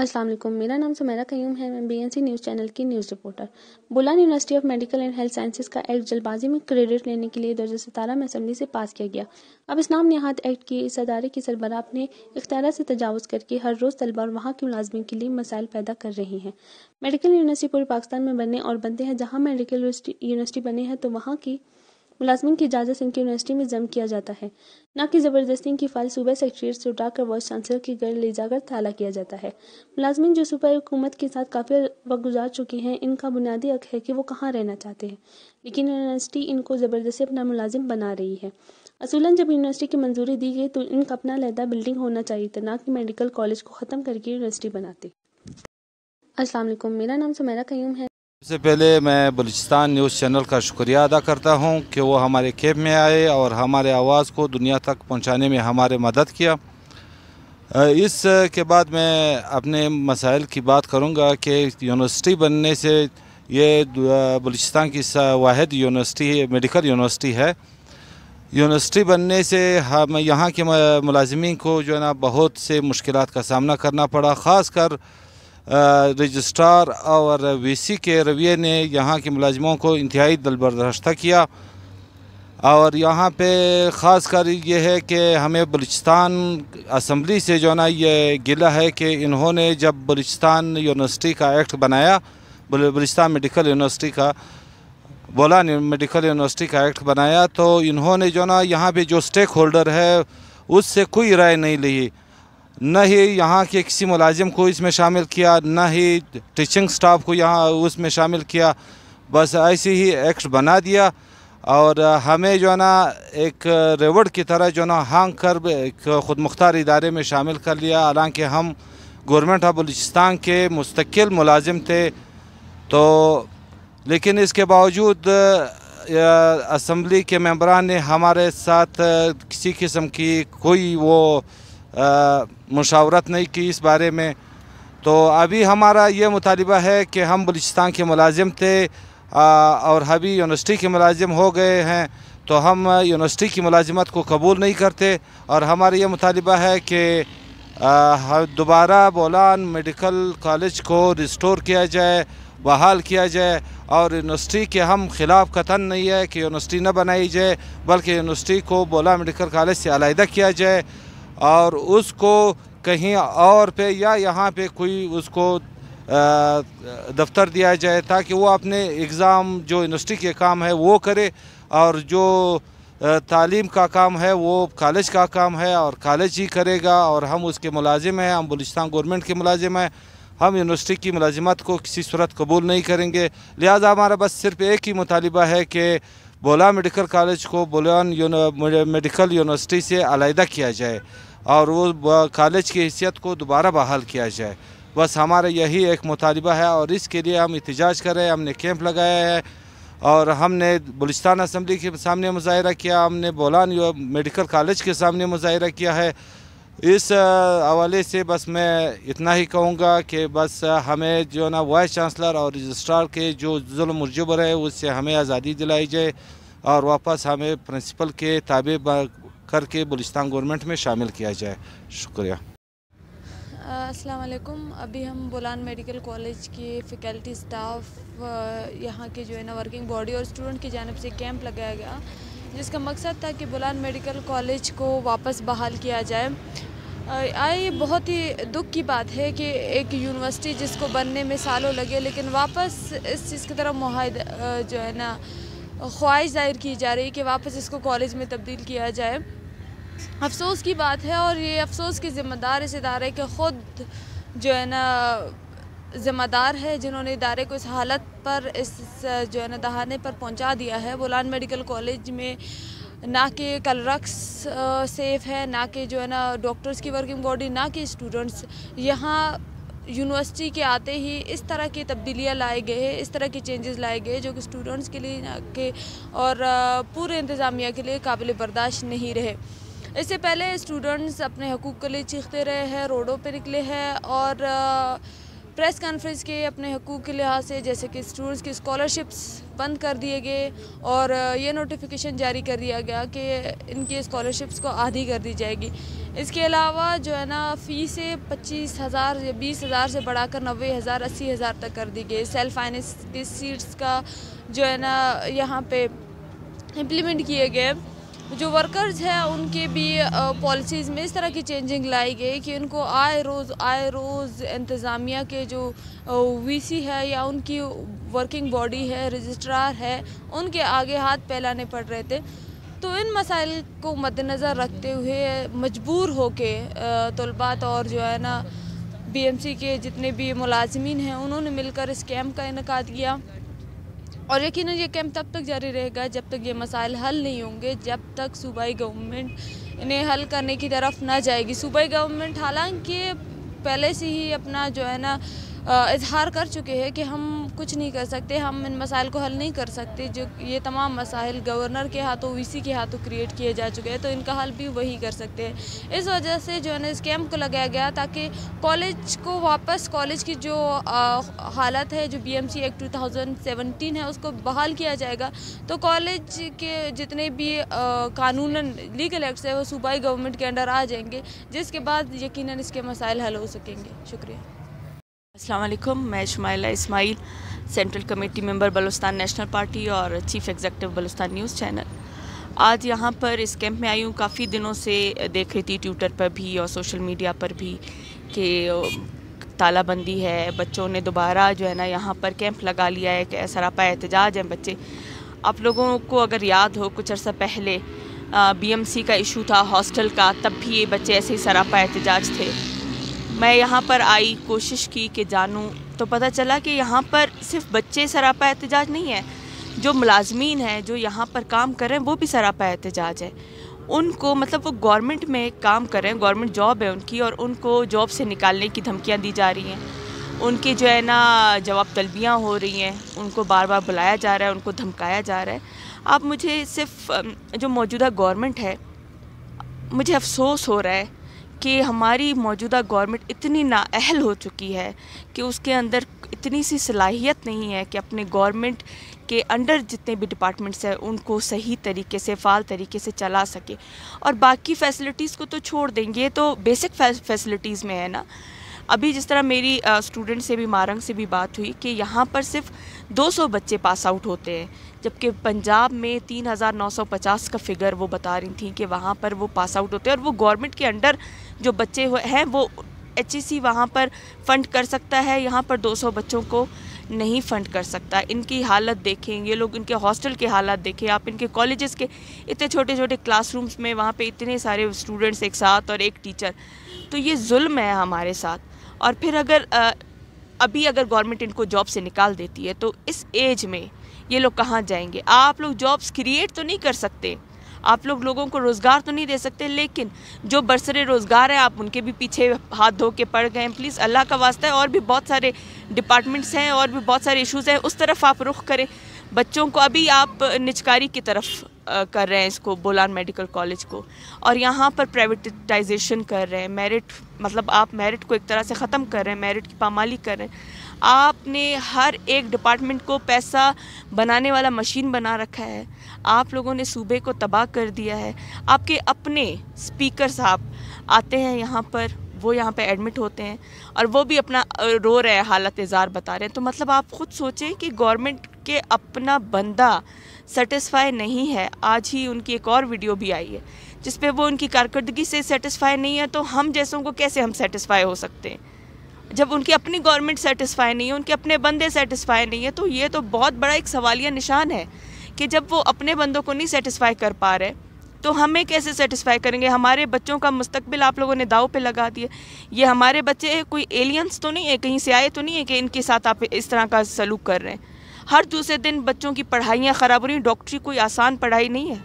अस्सलाम वालेकुम, मेरा नाम सुमेरा कयूम है। मैं BNC न्यूज़ चैनल की news reporter. Bolan university of medical and health sciences का एक्ट जल्दबाजी में क्रेडिट लेने के लिए 2017 में असम्बली से पास किया गया। अब इस नाम नेहाद एक्ट की इस अदारे की सरबराह अपने इख्तियार से तजावुज़ करके हर रोज़ तलबा और वहाँ के मुलाजमीन के लिए मसाइल पैदा कर रही हैं। मेडिकल यूनिवर्सिटी पूरे पाकिस्तान में बनने और बनते हैं। जहाँ मेडिकल यूनिवर्सिटी बने हैं तो वहाँ की मुलाजमीन की इजाज़त से इनकी यूनिवर्सिटी में जम किया जाता है, न कि ज़बरदस्ती इनकी फ़ाइल सूबा सेक्रेटरीट से उठाकर वाइस चांसलर के घर ले जाकर ताला किया जाता है। मुलाजमीन जो सूबाई हुकूमत के साथ काफ़ी वक्त गुजार चुके हैं, इनका बुनियादी हक है कि वो कहाँ रहना चाहते हैं, लेकिन यूनिवर्सिटी इनको ज़बरदस्ती अपना मुलाजिम बना रही है। असूलन जब यूनिवर्सिटी की मंजूरी दी गई तो इनका अपना अलहदा बिल्डिंग होना चाहिए था, ना कि मेडिकल कॉलेज को ख़त्म करके यूनिवर्सिटी बनाते। अस्सलाम वालेकुम, मेरा नाम सुमेरा कयूम है। सबसे पहले मैं बलूचिस्तान न्यूज़ चैनल का शुक्रिया अदा करता हूं कि वो हमारे कैंप में आए और हमारे आवाज़ को दुनिया तक पहुंचाने में हमारे मदद किया। इसके बाद मैं अपने मसाइल की बात करूंगा कि यूनिवर्सिटी बनने से ये बलूचिस्तान की वाहिद यूनिवर्सिटी मेडिकल यूनिवर्सिटी है। यूनिवर्सिटी बनने से हम यहाँ के मुलाजमीन को जो है ना बहुत से मुश्किलात का सामना करना पड़ा। ख़ास कर रजिस्ट्रार और VC के रवैये ने यहाँ के मुलाजमों को इंतहाई दलबर्दाश्त किया। और यहाँ पे ख़ास कर ये है कि हमें बलूचिस्तान असम्बली से जो ना ये गिला है कि इन्होंने जब बलूचिस्तान यूनिवर्सिटी का एक्ट बनाया, बलूचिस्तान मेडिकल यूनिवर्सिटी का बोलान मेडिकल यूनिवर्सिटी का एक्ट बनाया, तो इन्होंने जो ना यहाँ पे जो स्टेक होल्डर है उससे कोई राय नहीं ली। न ही यहाँ के किसी मुलाजिम को इसमें शामिल किया, न ही टीचिंग स्टाफ को यहाँ उसमें शामिल किया। बस ऐसे ही एक्ट बना दिया और हमें जो है ना एक रेवड़ की तरह जो ना हांग कर एक ख़ुद मुख्तार इदारे में शामिल कर लिया। हालांकि हम गवर्नमेंट ऑफ बलूचिस्तान के मुस्तकिल मुलाजिम थे, तो लेकिन इसके बावजूद असम्बली के मेंबरान ने हमारे साथ किसी किस्म की कोई वो मुशावरत नहीं की इस बारे में। तो अभी हमारा ये मुतालिबा है कि हम बलूचिस्तान के मुलाजिम थे और अभी यूनिवर्सिटी के मुलाजिम हो गए हैं, तो हम यूनिवर्सिटी की मुलाजिमत को कबूल नहीं करते। और हमारा ये मुतालिबा है कि दोबारा बोलान मेडिकल कॉलेज को रिस्टोर किया जाए, बहाल किया जाए। और यूनिवर्सिटी के हम ख़िलाफ़ कतन नहीं है कि यूनिवर्सिटी न बनाई जाए, बल्कि यूनिवर्सिटी को बोलान मेडिकल कॉलेज से अलहदा किया जाए और उसको कहीं और पे या यहाँ पे कोई उसको दफ्तर दिया जाए, ताकि वो अपने एग्ज़ाम जो यूनिवर्सिटी के काम है वो करे और जो तालीम का काम है वो कॉलेज का काम है और कॉलेज ही करेगा। और हम उसके मुलाजिम हैं, हम बलूचिस्तान गवर्नमेंट के मुलाजिम हैं। हम यूनिवर्सिटी की मुलाजिमत को किसी सूरत कबूल नहीं करेंगे। लिहाजा हमारा बस सिर्फ एक ही मुतालिबा है कि बोलान मेडिकल कॉलेज को बोलान मेडिकल यूनिवर्सिटी से अलहदा किया जाए और वो कॉलेज की हैसियत को दोबारा बहाल किया जाए। बस हमारा यही एक मुतालिबा है और इसके लिए हम एहतजाज कर रहे हैं। हमने कैंप लगाया है और हमने बलूचिस्तान असम्बली के सामने मुजाहिरा किया, हमने बोलान मेडिकल कॉलेज के सामने मुजाहिरा किया है। इस हवाले से बस मैं इतना ही कहूँगा कि बस हमें जो ना वाइस चांसलर और रजिस्ट्रार के जो जुल्म और जबर है उससे हमें आज़ादी दिलाई जाए और वापस हमें प्रिंसिपल के ताबे करके बलूचिस्तान गवर्नमेंट में शामिल किया जाए। शुक्रिया। अस्सलाम वालेकुम। अभी हम बोलान मेडिकल कॉलेज के फैकल्टी स्टाफ यहाँ के जो है ना वर्किंग बॉडी और स्टूडेंट की जानिब से कैंप लगाया गया, जिसका मकसद था कि बोलान मेडिकल कॉलेज को वापस बहाल किया जाए। ये बहुत ही दुख की बात है कि एक यूनिवर्सिटी जिसको बनने में सालों लगे, लेकिन वापस इस चीज़ की तरफ जो है ना ख्वाहिश जाहिर की जा रही है कि वापस इसको कॉलेज में तब्दील किया जाए। अफसोस की बात है और ये अफसोस के ज़िम्मेदार इस इदारे के ख़ुद जो है ना ज़िम्मेदार है, जिन्होंने इदारे को इस हालत पर इस जो है ना दहाने पर पहुंचा दिया है। बोलान मेडिकल कॉलेज में ना कि कलरक्स सेफ़ है, ना कि जो है ना डॉक्टर्स की वर्किंग बॉडी, ना कि स्टूडेंट्स। यहाँ यूनिवर्सिटी के आते ही इस तरह की तब्दीलियाँ लाए गए, इस तरह के चेंजेस लाए गए जो कि स्टूडेंट्स के लिए के और पूरे इंतज़ामिया के लिए काबिल बर्दाश्त नहीं रहे। इससे पहले स्टूडेंट्स अपने हकूक़ के लिए चीखते रहे हैं, रोडों पे निकले हैं और प्रेस कॉन्फ्रेंस के अपने हकूक़ के लिहाज से, जैसे कि स्टूडेंट्स की स्कॉलरशिप्स बंद कर दिए गए और ये नोटिफिकेशन जारी कर दिया गया कि इनकी स्कॉलरशिप्स को आधी कर दी जाएगी। इसके अलावा जो है ना फ़ीसें 25,000 या 20,000 से बढ़ाकर 90,000 80,000 तक कर दी गई। सेल्फ फाइनेंस की सीट्स का जो है ना यहाँ पे इम्प्लीमेंट किए गए। जो वर्कर्स हैं उनके भी पॉलिसीज़ में इस तरह की चेंजिंग लाई गई कि उनको आए रोज़ इंतज़ामिया के जो वीसी है या उनकी वर्किंग बॉडी है, रजिस्ट्रार है, उनके आगे हाथ फैलाने पड़ रहे थे। तो इन मसाइल को मद्देनज़र रखते हुए मजबूर होके तलबात और जो है ना BMC के जितने भी मुलाज़मीन हैं उन्होंने मिलकर इस कैंप का इनेकाद किया। और यकीनन ये कैंप तब तक जारी रहेगा जब तक ये मसाइल हल नहीं होंगे, जब तक सूबाई गवर्नमेंट इन्हें हल करने की तरफ ना जाएगी। सूबाई गवर्नमेंट हालांकि पहले से ही अपना जो है ना इजहार कर चुके हैं कि हम कुछ नहीं कर सकते, हम इन मसाइल को हल नहीं कर सकते। जो ये तमाम मसाइल गवर्नर के हाथों VC के हाथों क्रिएट किए जा चुके हैं, तो इनका हल भी वही कर सकते हैं। इस वजह से जो है ना इस कैंप को लगाया गया ताकि कॉलेज को वापस, कॉलेज की जो हालत है, जो BMC एक्ट 2017 है उसको बहाल किया जाएगा। तो कॉलेज के जितने भी कानूनन लीगल एक्ट्स है वो सूबाई गवर्नमेंट के अंडर आ जाएंगे, जिसके बाद यकीनन इसके मसाइल हल हो सकेंगे। शुक्रिया। अस्सलाम वालेकुम, मैं Shumaila Ismail, central committee member Balochistan national party और chief executive Balochistan news channel. आज यहाँ पर इस कैंप में आई हूँ। काफ़ी दिनों से देख रही थी ट्विटर पर भी और सोशल मीडिया पर भी कि तालाबंदी है, बच्चों ने दोबारा जो है ना यहाँ पर कैंप लगा लिया है कि सरापा एहतजाज हैं बच्चे। आप लोगों को अगर याद हो कुछ अर्सा पहले BMC का इशू था हॉस्टल का, तब भी ये बच्चे ऐसे ही सरापा एहतजाज थे। मैं यहाँ पर आई, कोशिश की कि जानूँ, तो पता चला कि यहाँ पर सिर्फ बच्चे सरापा एहतजाज नहीं है, जो मुलाजमीन हैं जो यहाँ पर काम कर रहे हैं वो भी सरापा एहतजाज है। उनको मतलब वो गवर्नमेंट में काम कर रहे हैं, गवर्नमेंट जॉब है उनकी, और उनको जॉब से निकालने की धमकियाँ दी जा रही हैं। उनकी जो है ना जवाब तलबियाँ हो रही हैं, उनको बार बार बुलाया जा रहा है, उनको धमकाया जा रहा है। अब मुझे सिर्फ जो मौजूदा गवर्नमेंट है, मुझे अफसोस हो रहा है कि हमारी मौजूदा गवर्नमेंट इतनी नाअहल हो चुकी है कि उसके अंदर इतनी सी सलाहियत नहीं है कि अपने गवर्नमेंट के अंडर जितने भी डिपार्टमेंट्स हैं उनको सही तरीके से, फ़ाल तरीके से चला सके। और बाकी फ़ैसिलिटीज़ को तो छोड़ देंगे, तो बेसिक फ़ैसिलिटीज़ में है ना। अभी जिस तरह मेरी स्टूडेंट से भी, मारंग से भी बात हुई कि यहाँ पर सिर्फ 200 बच्चे पास आउट होते हैं, जबकि पंजाब में 3,950 का फिगर वो बता रही थी कि वहाँ पर वो पास आउट होते हैं। और वो गवर्नमेंट के अंडर जो बच्चे हैं वो HEC वहाँ पर फ़ंड कर सकता है, यहाँ पर 200 बच्चों को नहीं फ़ंड कर सकता। इनकी हालत देखें, ये लोग इनके हॉस्टल के हालात देखें, आप इनके कॉलेजेस के इतने छोटे छोटे क्लासरूम्स में वहाँ पे इतने सारे स्टूडेंट्स एक साथ और एक टीचर, तो ये जुल्म है हमारे साथ। और फिर अगर अभी अगर गवर्नमेंट इनको जॉब से निकाल देती है तो इस एज में ये लोग कहाँ जाएंगे? आप लोग जॉब्स क्रिएट तो नहीं कर सकते, आप लोग लोगों को रोज़गार तो नहीं दे सकते, लेकिन जो बरसरे रोज़गार है आप उनके भी पीछे हाथ धो के पड़ गए हैं। प्लीज़ अल्लाह का वास्ता है, और भी बहुत सारे डिपार्टमेंट्स हैं और भी बहुत सारे इश्यूज़ हैं, उस तरफ आप रुख करें। बच्चों को अभी आप निजकारी की तरफ कर रहे हैं इसको, बोलान मेडिकल कॉलेज को, और यहाँ पर प्राइवेटाइजेशन कर रहे हैं। मेरिट मतलब आप मेरिट को एक तरह से ख़त्म कर रहे हैं, मेरिट की पामाली कर रहे हैं। आपने हर एक डिपार्टमेंट को पैसा बनाने वाला मशीन बना रखा है, आप लोगों ने सूबे को तबाह कर दिया है। आपके अपने स्पीकर साहब आते हैं यहाँ पर, वो यहाँ पे एडमिट होते हैं और वो भी अपना रो रहे हैं, हालत इज़ार बता रहे हैं। तो मतलब आप ख़ुद सोचें कि गवर्नमेंट के अपना बंदा सेटिस्फाई नहीं है। आज ही उनकी एक और वीडियो भी आई है जिस पे वो उनकी कारकर्दगी से सेटिस्फाई नहीं है, तो हम जैसों को कैसे हम सेटिस्फाई हो सकते हैं? जब उनकी अपनी गवर्नमेंट सेटिस्फाई नहीं है, उनके अपने बंदे सेटिस्फाई नहीं है, तो ये तो बहुत बड़ा एक सवालिया निशान है कि जब वो अपने बंदों को नहीं सेटिस्फाई कर पा रहे तो हमें कैसे सेटिस्फाई करेंगे? हमारे बच्चों का मुस्तकबिल आप लोगों ने दाव पे लगा दिया। ये हमारे बच्चे कोई एलियंस तो नहीं है, कहीं से आए तो नहीं है कि इनके साथ आप इस तरह का सलूक कर रहे हैं। हर दूसरे दिन बच्चों की पढ़ाइयाँ ख़राब हो रही हैं। डॉक्टरी कोई आसान पढ़ाई नहीं है,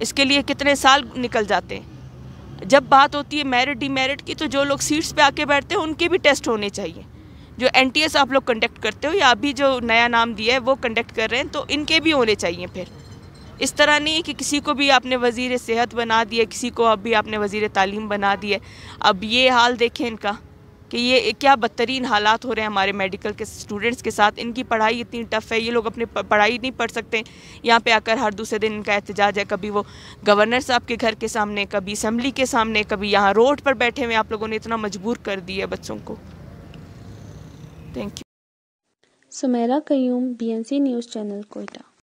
इसके लिए कितने साल निकल जाते हैं। जब बात होती है मेरिट डीमेरिट की, तो जो लोग सीट्स पे आके बैठते हैं उनके भी टेस्ट होने चाहिए। जो NTS आप लोग कंडक्ट करते हो या अभी जो नया नाम दिया है वो कंडक्ट कर रहे हैं, तो इनके भी होने चाहिए। फिर इस तरह नहीं है कि किसी को भी आपने वज़ीर सेहत बना दिया, किसी को अभी आपने वज़ीर तालीम बना दिया। अब ये हाल देखें इनका کہ یہ کیا بدترین حالات ہو رہے ہیں ہمارے میڈیکل کے اسٹوڈنٹس کے ساتھ. ان کی پڑھائی اتنی ٹف ہے, یہ لوگ اپنی پڑھائی نہیں پڑھ سکتے. یہاں پہ آ کر ہر دوسرے دن ان کا احتجاج ہے, کبھی وہ گورنر صاحب کے گھر کے سامنے, کبھی اسمبلی کے سامنے, کبھی یہاں روڈ پر بیٹھے ہوئے. آپ لوگوں نے اتنا مجبور کر دیا بچوں کو. Thank you. Sameera Qayyum, BNC news channel, Quetta.